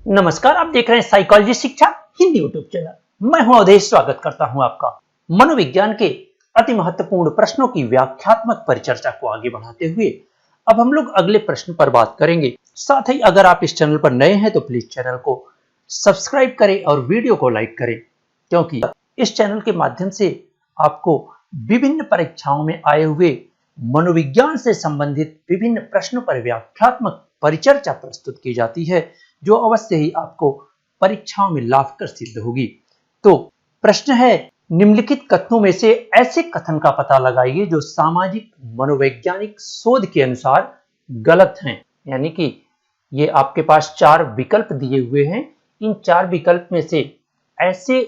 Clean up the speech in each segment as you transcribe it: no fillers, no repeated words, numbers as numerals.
नमस्कार, आप देख रहे हैं साइकोलॉजी शिक्षा हिंदी यूट्यूब चैनल। मैं हूं अवधेश, स्वागत करता हूं आपका। मनोविज्ञान के अति महत्वपूर्ण प्रश्नों की व्याख्यात्मक परिचर्चा को आगे बढ़ाते हुए अब हम लोग अगले प्रश्न पर बात करेंगे। साथ ही अगर आप इस चैनल पर नए हैं तो प्लीज चैनल को सब्सक्राइब करें और वीडियो को लाइक करें, क्योंकि इस चैनल के माध्यम से आपको विभिन्न परीक्षाओं में आए हुए मनोविज्ञान से संबंधित विभिन्न प्रश्नों पर व्याख्यात्मक परिचर्चा प्रस्तुत की जाती है, जो अवश्य ही आपको परीक्षाओं में लाभकर सिद्ध होगी। तो प्रश्न है, निम्नलिखित कथनों में से ऐसे कथन का पता लगाइए जो सामाजिक मनोवैज्ञानिक शोध के अनुसार गलत हैं। यानी कि ये आपके पास 4 विकल्प दिए हुए हैं। इन 4 विकल्प में से ऐसे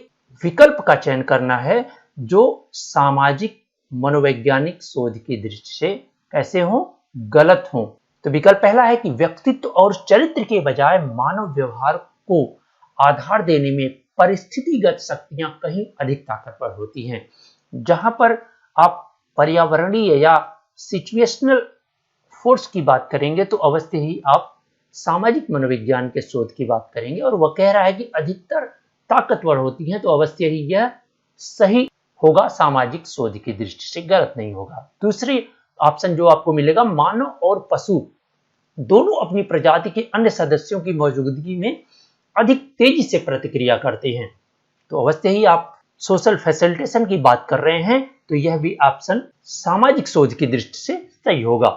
विकल्प का चयन करना है जो सामाजिक मनोवैज्ञानिक शोध की दृष्टि से कैसे हो, गलत हो। तो विकल्प पहला है कि व्यक्तित्व और चरित्र के बजाय मानव व्यवहार को आधार देने में परिस्थितिगत शक्तियां कहीं अधिक ताकतवर होती हैं। जहां पर आप पर्यावरणीय या सिचुएशनल फोर्स की बात करेंगे तो अवश्य ही आप सामाजिक मनोविज्ञान के शोध की बात करेंगे, और वह कह रहा है कि अधिकतर ताकतवर होती हैं, तो अवश्य ही यह सही होगा, सामाजिक शोध की दृष्टि से गलत नहीं होगा। दूसरी ऑप्शन जो आपको मिलेगा, मानव और पशु दोनों अपनी प्रजाति के अन्य सदस्यों की मौजूदगी में अधिक तेजी से प्रतिक्रिया करते हैं, तो अवश्य ही आप सोशल फैसिलिटेशन की बात कर रहे हैं, तो यह भी ऑप्शन सामाजिक शोध की दृष्टि से सही होगा।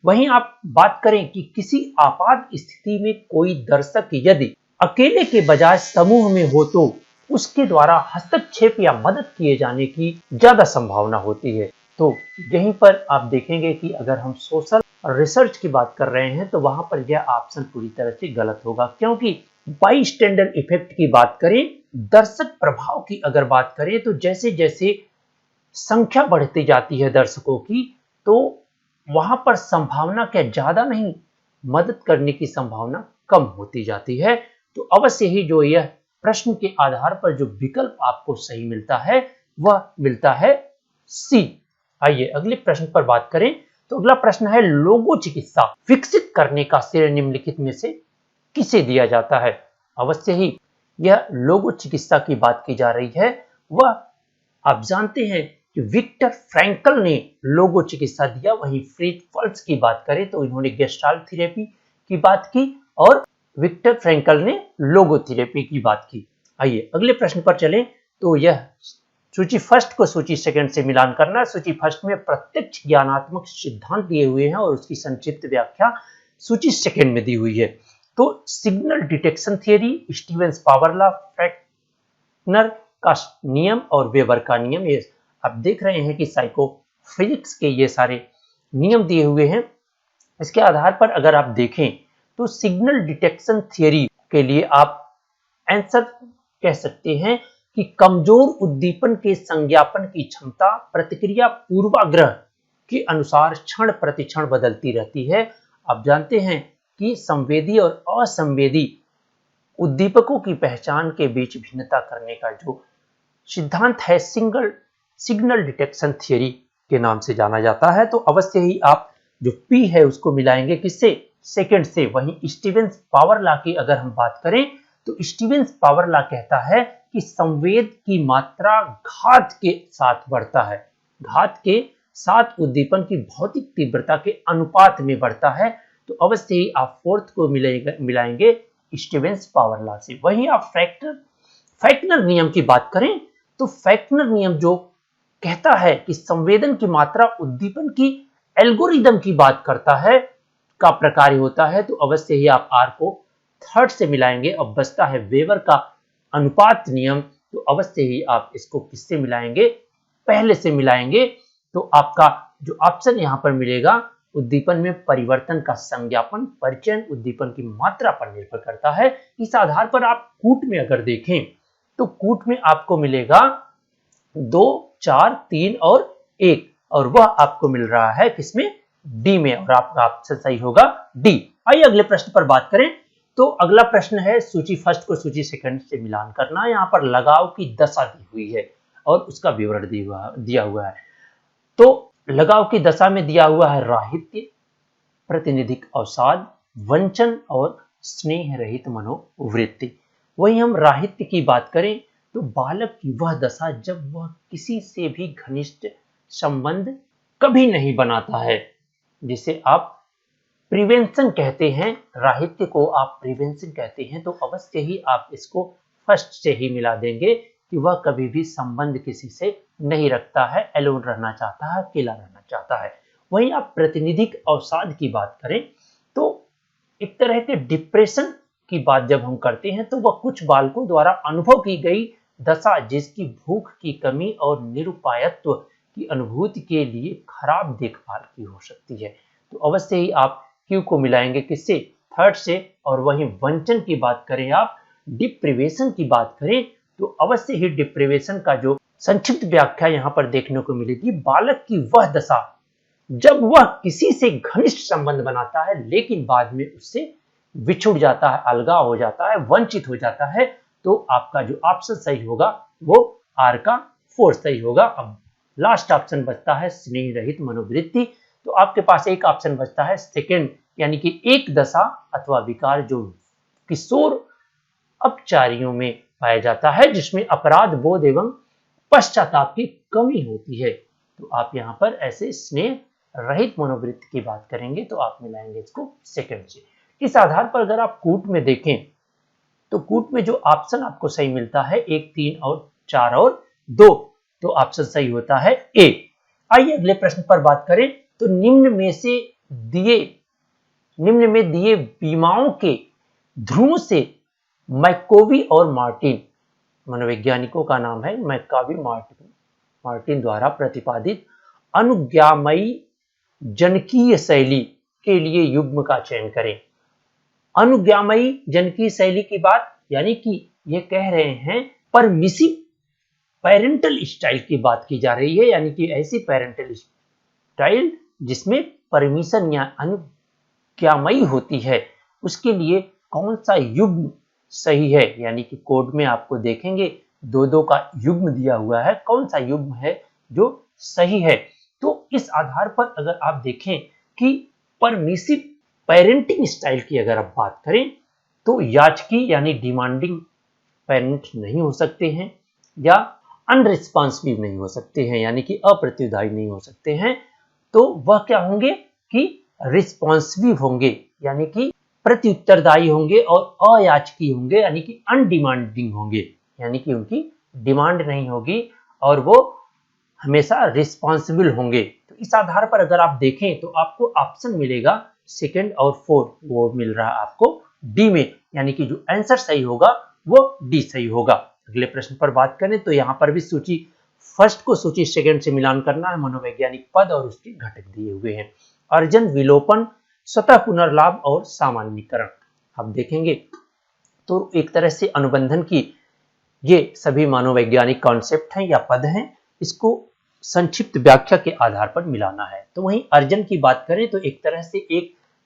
वहीं आप बात करें कि किसी आपात स्थिति में कोई दर्शक यदि अकेले के बजाय समूह में हो तो उसके द्वारा हस्तक्षेप या मदद किए जाने की ज्यादा संभावना होती है। तो यहीं पर आप देखेंगे कि अगर हम सोशल रिसर्च की बात कर रहे हैं तो वहां पर यह ऑप्शन पूरी तरह से गलत होगा, क्योंकि बाईस्टैंडर इफेक्ट की बात करें, दर्शक प्रभाव की अगर बात करें, तो जैसे जैसे संख्या बढ़ती जाती है दर्शकों की, तो वहां पर संभावना क्या ज्यादा नहीं, मदद करने की संभावना कम होती जाती है। तो अवश्य ही जो यह प्रश्न के आधार पर जो विकल्प आपको सही मिलता है वह मिलता है सी। आइए अगले प्रश्न पर बात करें। तो अगला प्रश्न है, लोगो चिकित्सा विकसित करने का श्रेय निम्नलिखित में से किसे दिया जाता है। अवश्य ही यह लोगो चिकित्सा की बात की जा रही है। वह आप जानते हैं कि विक्टर फ्रैंकल ने लोगो चिकित्सा दिया। वहीं फ्रीड की बात करें तो इन्होंने गेस्टाल्ट थेरेपी की बात की, और विक्टर फ्रैंकल ने लोगो थेरेपी की बात की। आइए अगले प्रश्न पर चलें। तो यह सूची फर्स्ट को सूची सेकंड से मिलान करना। सूची फर्स्ट में प्रत्यक्ष ज्ञानात्मक सिद्धांत दिए हुए हैं और उसकी संक्षिप्त व्याख्या सूची सेकंड में दी हुई है। तो signal detection theory, Stevens power law, Fechner का नियम और वेबर का नियम, ये आप देख रहे हैं कि साइको फिजिक्स के ये सारे नियम दिए हुए हैं। इसके आधार पर अगर आप देखें तो सिग्नल डिटेक्शन थियरी के लिए आप आंसर कह सकते हैं कि कमजोर उद्दीपन के संज्ञापन की क्षमता प्रतिक्रिया पूर्वाग्रह के अनुसार क्षण प्रतिक्षण बदलती रहती है। आप जानते हैं कि संवेदी और असंवेदी उद्दीपकों की पहचान के बीच भिन्नता करने का जो सिद्धांत है सिग्नल डिटेक्शन थियरी के नाम से जाना जाता है। तो अवश्य ही आप जो पी है उसको मिलाएंगे किससे, सेकंड से। वहीं स्टीवेंस पावर लॉ की अगर हम बात करें तो स्टीवेंस पावर लॉ कहता है कि संवेद की मात्रा घात के साथ बढ़ता है, घात के साथ उद्दीपन की भौतिक तीव्रता के अनुपात में बढ़ता है। तो अवश्य ही आप फोर्थ को मिलाएंगे स्टीवेंस पावर लॉ से। वहीं आप फ्रैक्नर नियम की बात करें तो फ्रैक्नर नियम जो कहता है कि संवेदन की मात्रा उद्दीपन की एल्गोरिदम की बात करता है, का प्रकार होता है। तो अवश्य ही आप आर को थर्ड से मिलाएंगे। अब बचता है वेबर का अनुपात नियम, तो अवश्य ही आप इसको किससे मिलाएंगे, पहले से मिलाएंगे। तो आपका जो ऑप्शन यहां पर मिलेगा, उद्दीपन में परिवर्तन का संज्ञापन परिचयन उद्दीपन की मात्रा पर निर्भर करता है। इस आधार पर आप कूट में अगर देखें तो कूट में आपको मिलेगा 2, 4, 3 और 1, और वह आपको मिल रहा है किसमें, डी में, और आपका ऑप्शन सही होगा डी। आइए अगले प्रश्न पर बात करें। तो अगला प्रश्न है, सूची फर्स्ट को सूची सेकंड से मिलान करना। यहाँ पर लगाव की दशा दी हुई है और उसका विवरण दिया हुआ है। तो लगाव की दशा में दिया हुआ है राहित्य, प्रतिनिधिक अवसाद, वंचन और स्नेह रहित मनोवृत्ति। वहीं हम राहित्य की बात करें तो बालक की वह दशा जब वह किसी से भी घनिष्ठ संबंध कभी नहीं बनाता है, जिसे आप प्रिवेंशन कहते हैं, राहित्य को आप प्रिवेंशन कहते हैं, तो अवश्य ही आप इसको फर्स्ट से ही मिला देंगे कि वह कभी भी संबंध किसी से नहीं रखता है, एलोन रहना चाहता है, अकेला रहना चाहता है। वहीं आप प्रातिनिधिक अवसाद की बात करें तो एक तरह के डिप्रेशन की बात जब हम करते हैं तो वह कुछ बालकों द्वारा अनुभव की गई दशा जिसकी भूख की कमी और निरुपायत्व की अनुभूति के लिए खराब देखभाल की हो सकती है। तो अवश्य ही आप क्यू को मिलाएंगे किससे, थर्ड से। और वहीं वंचन की बात करें, आप डिप्रिवेशन की बात करें तो अवश्य ही डिप्रिवेशन का जो संक्षिप्त व्याख्या यहाँ पर देखने को मिलेगी, बालक की वह दशा जब वह किसी से घनिष्ठ संबंध बनाता है लेकिन बाद में उससे बिछुड़ जाता है, अलगाव हो जाता है, वंचित हो जाता है। तो आपका जो ऑप्शन सही होगा वो आर का 4 सही होगा। अब लास्ट ऑप्शन बचता है स्नेह रहित मनोवृत्ति। तो आपके पास एक ऑप्शन बचता है सेकंड, यानी कि एक दशा अथवा विकार जो किशोर अपचारियों में पाया जाता है जिसमें अपराध बोध एवं पश्चाताप की कमी होती है। तो आप यहाँ पर ऐसे स्नेह रहित मनोवृत्ति की बात करेंगे तो आप मिलाएंगे इसको सेकंड से। इस आधार पर अगर आप कूट में देखें तो कूट में जो ऑप्शन आपको सही मिलता है 1, 3 और 4 और 2, तो ऑप्शन सही होता है ए। आइए अगले प्रश्न पर बात करें तो निम्न में दिए बीमाओं के ध्रुव से मैकोवी और मार्टिन, मनोवैज्ञानिकों का नाम है मैकावी मार्टिन द्वारा प्रतिपादित अनुज्ञामयी जनकीय शैली के लिए युग्म का चयन करें। अनुज्ञामयी जनकीय शैली की बात यानी कि ये कह रहे हैं परमिसिव पेरेंटल स्टाइल की बात की जा रही है, यानी कि ऐसी पेरेंटल स्टाइल जिसमें परमिशन या अनुज्ञामयी होती है, उसके लिए कौन सा युग्म सही है। यानी कि कोड में आपको देखेंगे 2-2 का युग्म दिया हुआ है, कौन सा युग्म है जो सही है। तो इस आधार पर अगर आप देखें कि परमिसिव पेरेंटिंग स्टाइल की अगर आप बात करें तो याचकी यानी डिमांडिंग पेरेंट नहीं हो सकते हैं या अनरिस्पॉन्सिव नहीं हो सकते हैं, यानी कि अप्रत्युदायी नहीं हो सकते हैं। तो वह क्या होंगे कि रिस्पॉन्सिव होंगे, यानी कि प्रत्युत्तरदायी होंगे, और अयाचकी होंगे यानी कि अनडिमांडिंग होंगे, यानी कि उनकी डिमांड नहीं होगी और वो हमेशा रिस्पॉन्सिबल होंगे। तो इस आधार पर अगर आप देखें तो आपको ऑप्शन मिलेगा सेकंड और 4, वो मिल रहा है आपको डी में, यानी कि जो आंसर सही होगा वो डी सही होगा। अगले प्रश्न पर बात करें तो यहाँ पर भी सूची फर्स्ट को सूची सेकंड से मिलान करना है, मनोवैज्ञानिक पद और उसके घटक दिए हुए हैं। अर्जन, विलोपन, स्वतः पुनर्लाभ और सामान्यीकरण आप देखेंगे तो एक तरह से अनुबंधन की ये सभी मनोवैज्ञानिक कॉन्सेप्ट हैं या पद हैं, इसको संक्षिप्त व्याख्या के आधार पर मिलाना है। तो वहीं अर्जन की बात करें तो एक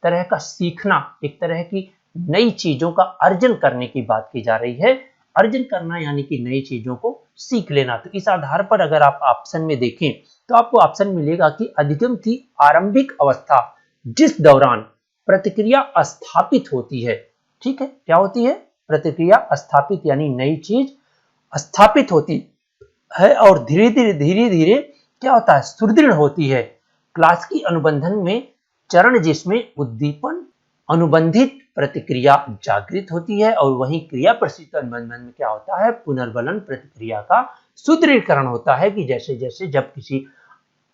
तरह का सीखना, एक तरह की नई चीजों का अर्जन करने की बात की जा रही है। अर्जन करना यानी कि नई चीजों को सीख लेना। तो इस आधार पर अगर आप ऑप्शन में देखें तो आपको ऑप्शन मिलेगा कि अधिगम की आरंभिक अवस्था जिस दौरान प्रतिक्रिया स्थापित होती है। ठीक है, क्या होती है? प्रतिक्रिया स्थापित, यानी नई चीज स्थापित होती है और धीरे धीरे क्या होता है? सुदृढ़ होती है। क्लासिकी अनुबंधन में चरण जिसमें उद्दीपन अनुबंधित प्रतिक्रिया जागृत होती है, और वहीं क्रिया प्रसिद्ध अनुबंधन में क्या होता है? पुनर्बलन प्रतिक्रिया का सुदृढ़ीकरण होता है कि जैसे जैसे जब किसी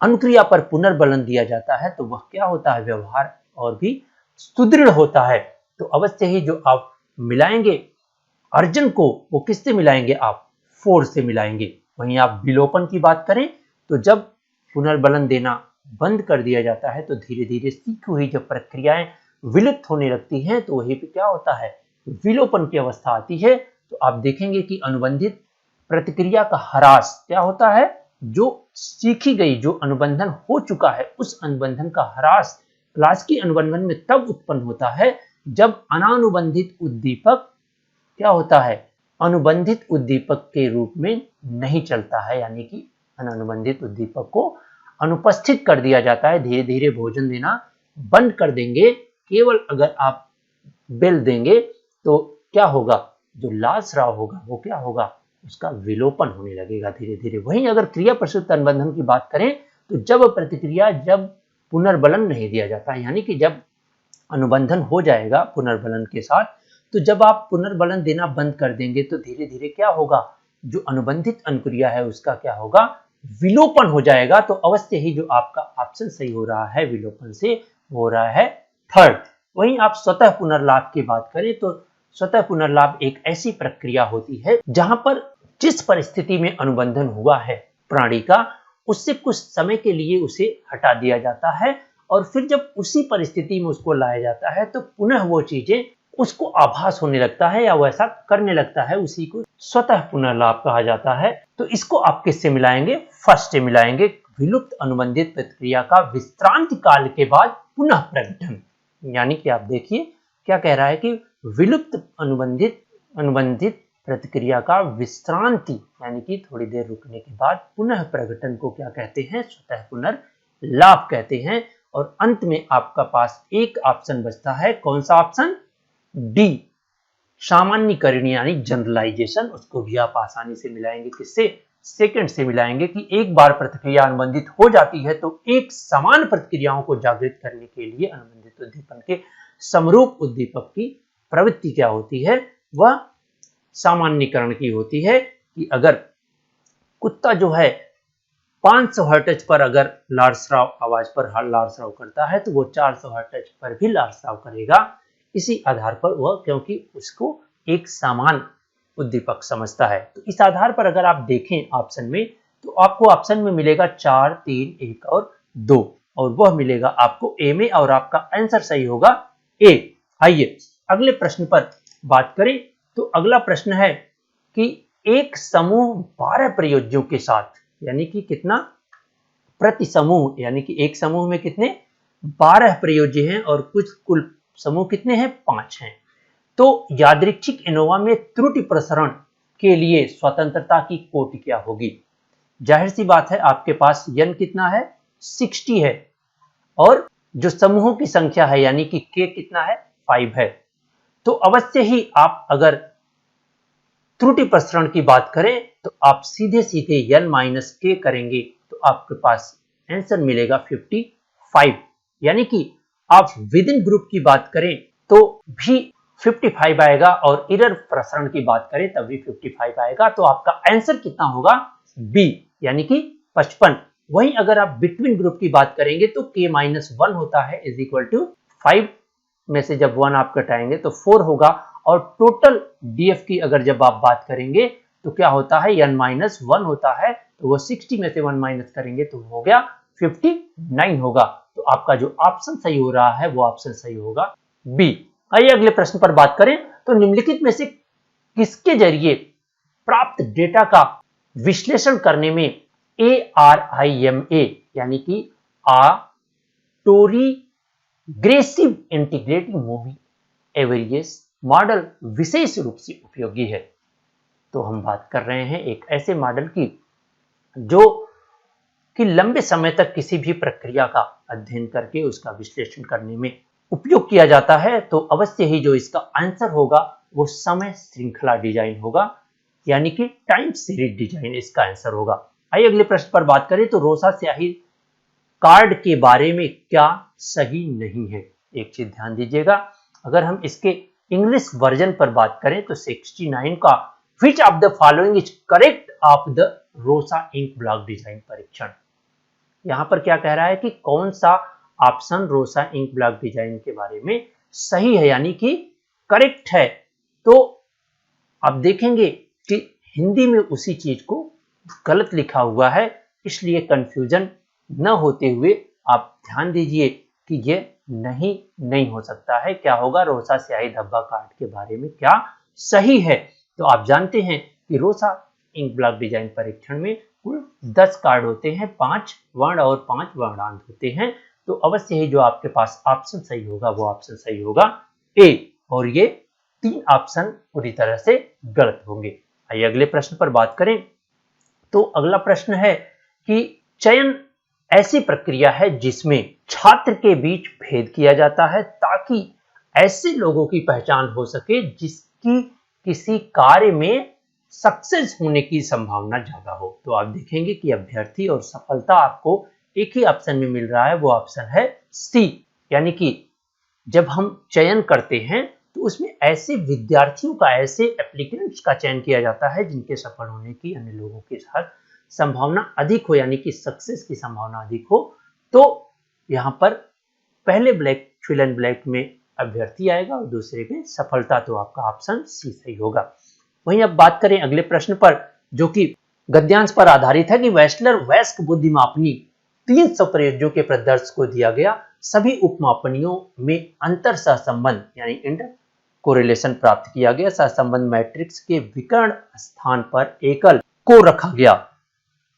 अनुक्रिया पर पुनर्बलन दिया जाता है तो वह क्या होता है? व्यवहार और भी सुदृढ़ होता है। तो अवश्य ही जो आप मिलाएंगे अर्जन को, वो किससे मिलाएंगे? आप 4 से मिलाएंगे। वहीं आप विलोपन की बात करें तो जब पुनर्बलन देना बंद कर दिया जाता है तो धीरे धीरे सीखी हुई जब प्रक्रियाएं विलुप्त होने लगती हैं तो वहीं पे क्या होता है? विलोपन की अवस्था आती है। तो आप देखेंगे कि अनुबंधित प्रतिक्रिया का ह्रास क्या होता है? जो सीखी गई, जो अनुबंधन हो चुका है, उस अनुबंधन का ह्रास क्लासिकी अनुबंधन में तब उत्पन्न होता है जब अनानुबंधित उद्दीपक क्या होता है? अनुबंधित उद्दीपक के रूप में नहीं चलता है, यानी कि अनानुबंधित उद्दीपक को अनुपस्थित कर दिया जाता है। धीरे धीरे भोजन देना बंद कर देंगे। केवल अगर आप बेल देंगे तो क्या होगा, जो लाल स्राव होगा वो क्या होगा, उसका विलोपन होने लगेगा धीरे धीरे। वहीं अगर क्रिया प्रसूत अनुबंधन की बात करें तो जब पुनर्बलन नहीं दिया जाता, यानी कि जब अनुबंधन हो जाएगा पुनर्बलन के साथ, तो जब आप पुनर्बलन देना बंद कर देंगे तो धीरे धीरे क्या होगा, जो अनुबंधित अनुक्रिया है उसका क्या होगा, विलोपन हो जाएगा। तो अवश्य ही जो आपका ऑप्शन सही हो रहा है विलोपन से, हो रहा है थर्ड। वहीं आप स्वतः पुनर्लाभ की बात करें तो स्वतः पुनर्लाभ एक ऐसी प्रक्रिया होती है जहां पर जिस परिस्थिति में अनुबंधन हुआ है प्राणी का, उससे कुछ समय के लिए उसे हटा दिया जाता है और फिर जब उसी परिस्थिति में उसको लाया जाता है तो पुनः वो चीजें उसको आभास होने लगता है या वैसा करने लगता है, उसी को स्वतः पुनर्लाभ कहा जाता है। तो इसको आप किससे मिलाएंगे, फर्स्ट से मिलाएंगे, विलुप्त अनुबंधित प्रतिक्रिया का विश्रांति काल के बाद पुनः प्रकटन। यानी कि आप देखिए क्या कह रहा है कि विलुप्त अनुबंधित प्रतिक्रिया का विश्रांति यानी कि थोड़ी देर रुकने के बाद पुनः प्रकटन को क्या कहते हैं, स्वतः पुनर्लाभ कहते हैं। और अंत में आपका पास एक ऑप्शन बचता है, कौन सा ऑप्शन, डी, सामान्यीकरण यानी जनरलाइजेशन। उसको भी आप आसानी से मिलाएंगे, किससे, सेकंड से मिलाएंगे कि एक बार प्रतिक्रिया अनुबंधित हो जाती है तो एक समान प्रतिक्रियाओं को जागृत करने के लिए अनुबंधित उद्दीपन के समरूप उद्दीपक की प्रवृत्ति क्या होती है, वह सामान्यीकरण की होती है कि अगर कुत्ता जो है 500 हर्ट्ज पर अगर लार स्राव आवाज पर लार स्राव करता है तो वो 400 हर्ट्ज पर भी लार स्राव करेगा, इसी आधार पर वह, क्योंकि उसको एक समान उद्दीपक समझता है। तो इस आधार पर अगर आप देखें ऑप्शन में तो आपको ऑप्शन में मिलेगा 4, 3, 1 और 2 और वह मिलेगा आपको ए में और आपका आंसर सही होगा ए। आइए अगले प्रश्न पर बात करें तो अगला प्रश्न है कि एक समूह 12 प्रयोज्यों के साथ, यानी कि कितना, प्रति समूह, यानी कि एक समूह में कितने 12 प्रयोज्य हैं और कुछ कुल समूह कितने हैं, 5 हैं। तो यादृच्छिक एनोवा में त्रुटि प्रसरण के लिए स्वतंत्रता की कोटि क्या होगी। जाहिर सी बात है आपके पास n कितना है, 60 है और जो समूहों की संख्या है यानी कि k कितना है, 5 है। तो अवश्य ही आप अगर त्रुटि प्रसरण की बात करें तो आप सीधे सीधे n माइनस k करेंगे तो आपके पास आंसर मिलेगा 55। यानी कि आप विद इन ग्रुप की बात करें तो भी 55 आएगा और एरर प्रसरण की बात करें तब भी 55 आएगा। तो आपका आंसर कितना होगा, बी, यानी कि 55। वहीं अगर आप बिटवीन ग्रुप की बात करेंगे तो k-1 होता है इज इक्वल टू 5 में से जब 1 आप घटाएंगे तो 4 होगा और टोटल डीएफ की अगर जब आप बात करेंगे तो क्या होता है, n-1 होता है तो वो 60 में से 1 माइनस करेंगे तो हो गया 59 होगा। तो आपका जो ऑप्शन सही हो रहा है वो ऑप्शन सही होगा बी। आइए अगले प्रश्न पर बात करें तो निम्नलिखित में से किसके जरिए प्राप्त डेटा का विश्लेषण करने में ARIMA यानी कि ऑटोरिग्रेसिव इंटीग्रेटिंग मूवी एवेरियस मॉडल विशेष रूप से उपयोगी है। तो हम बात कर रहे हैं एक ऐसे मॉडल की जो कि लंबे समय तक किसी भी प्रक्रिया का अध्ययन करके उसका विश्लेषण करने में उपयोग किया जाता है। तो अवश्य ही जो इसका आंसर होगा वो समय श्रृंखला डिजाइन होगा, यानी कि टाइम सीरीज डिजाइन इसका आंसर होगा। आइए अगले प्रश्न पर बात करें तो रोसा स्याही कार्ड के बारे में क्या सही नहीं है। एक चीज ध्यान दीजिएगा, अगर हम इसके इंग्लिश वर्जन पर बात करें तो 69 का which of the following is correct of the रोसा इंक ब्लॉक डिजाइन परीक्षण। यहां पर क्या कह रहा है कि कौन सा ऑप्शन रोसा इंक ब्लॉक डिजाइन के बारे में सही है, यानी कि करेक्ट है। तो आप देखेंगे कि हिंदी में उसी चीज को गलत लिखा हुआ है, इसलिए कंफ्यूजन न होते हुए आप ध्यान दीजिए कि ये नहीं हो सकता है। क्या होगा, रोसा स्याही धब्बा कार्ड के बारे में क्या सही है। तो आप जानते हैं कि रोसा इंक ब्लॉक डिजाइन परीक्षण में कुल 10 कार्ड होते हैं, 5 वर्ण और 5 वर्णांत होते हैं। तो अवश्य ही जो आपके पास ऑप्शन सही होगा वो ऑप्शन सही होगा ए, और ये 3 ऑप्शन पूरी तरह से गलत होंगे। आइए अगले प्रश्न पर बात करें तो अगला प्रश्न है कि चयन ऐसी प्रक्रिया है जिसमें छात्र के बीच भेद किया जाता है ताकि ऐसे लोगों की पहचान हो सके जिसकी किसी कार्य में सक्सेस होने की संभावना ज्यादा हो। तो आप देखेंगे कि अभ्यर्थी और सफलता आपको एक ही ऑप्शन में मिल रहा है, वो ऑप्शन है सी। यानी कि जब हम चयन करते हैं तो उसमें ऐसे विद्यार्थियों का, ऐसे एप्लीकेंट्स का चयन किया जाता है जिनके सफल होने की अन्य लोगों के साथ संभावना अधिक हो, यानी कि सक्सेस की संभावना अधिक हो। तो यहां पर पहले ब्लैक, फिल एंड ब्लैक में अभ्यर्थी आएगा और दूसरे में सफलता, तो आपका ऑप्शन सी सही होगा। वहीं अब बात करें अगले प्रश्न पर, जो कि गद्यांश पर आधारित है कि वेस्लर वयस्क बुद्धिमापनी 300 प्रयोज्यों के प्रदर्श को दिया गया सभी उपमापनियों में अंतर सहसंबंध यानी इंटर कोरिलेशन प्राप्त किया गया। सहसंबंध मैट्रिक्स के विकर्ण स्थान पर एकल को रखा गया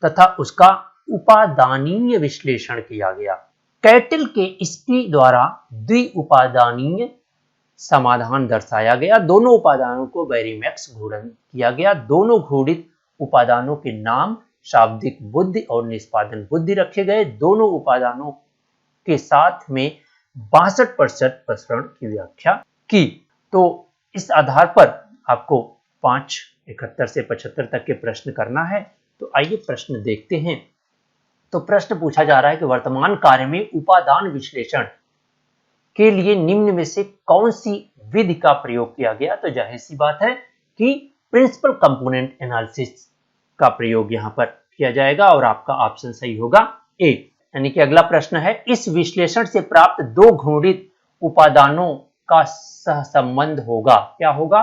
तथा उसका उपादानीय विश्लेषण किया गया। कैटिल के इसकी द्वारा द्विउपादानीय समाधान दर्शाया गया। दोनों उपादानों को बैरीमैक्स घूर्णन किया गया। दोनों घूर्णित उपादानों के नाम शाब्दिक बुद्धि और निष्पादन बुद्धि रखे गए। दोनों उपादानों के साथ में 62% प्रसरण की व्याख्या की। तो इस आधार पर आपको 5, 71 से 75 तक के प्रश्न करना है। तो आइए प्रश्न देखते हैं। तो प्रश्न पूछा जा रहा है कि वर्तमान कार्य में उपादान विश्लेषण के लिए निम्न में से कौन सी विधि का प्रयोग किया गया। तो जाहिर सी बात है कि प्रिंसिपल कंपोनेंट एनालिसिस का प्रयोग यहां पर किया जाएगा और आपका ऑप्शन सही होगा ए। यानी कि अगला प्रश्न है, इस विश्लेषण से प्राप्त दो घूर्णित उपादानों का सहसंबंध होगा। क्या होगा?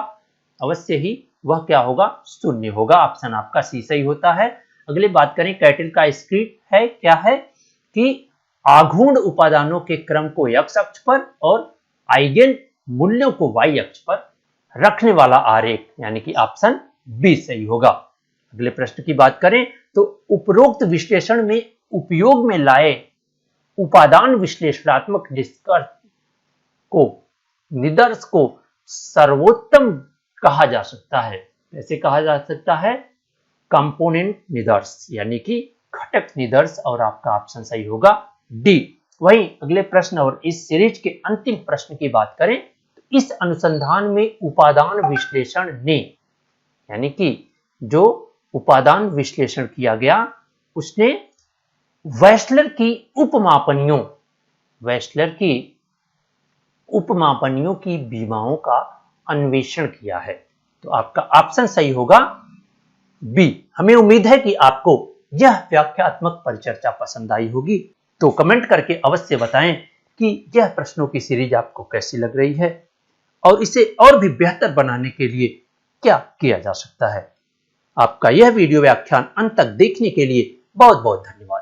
अवश्य ही वह क्या होगा? शून्य होगा। ऑप्शन आपका सी सही होता है। अगले बात करें, कैटिल का स्क्रिप्ट है क्या है कि आघूर्ण उपादानों के क्रम को एक्स अक्ष पर और आइगेन मूल्यों को वाई अक्ष पर रखने वाला आरेख, यानी कि ऑप्शन बी सही होगा। अगले प्रश्न की बात करें तो उपरोक्त विश्लेषण में उपयोग में लाए उपादान विश्लेषणात्मक निदर्श को सर्वोत्तम कहा जा सकता है। कैसे कहा जा सकता है? कंपोनेंट निदर्श, यानी कि घटक निदर्श, और आपका ऑप्शन सही होगा डी। वहीं अगले प्रश्न और इस सीरीज के अंतिम प्रश्न की बात करें तो इस अनुसंधान में उपादान विश्लेषण ने, यानी कि जो उपादान विश्लेषण किया गया उसने वेस्लर की उपमापनियों की बीमाओं का अन्वेषण किया है। तो आपका ऑप्शन सही होगा बी। हमें उम्मीद है कि आपको यह व्याख्यात्मक परिचर्चा पसंद आई होगी। तो कमेंट करके अवश्य बताएं कि यह प्रश्नों की सीरीज आपको कैसी लग रही है और इसे और भी बेहतर बनाने के लिए क्या किया जा सकता है। आपका यह वीडियो व्याख्यान अंत तक देखने के लिए बहुत बहुत धन्यवाद।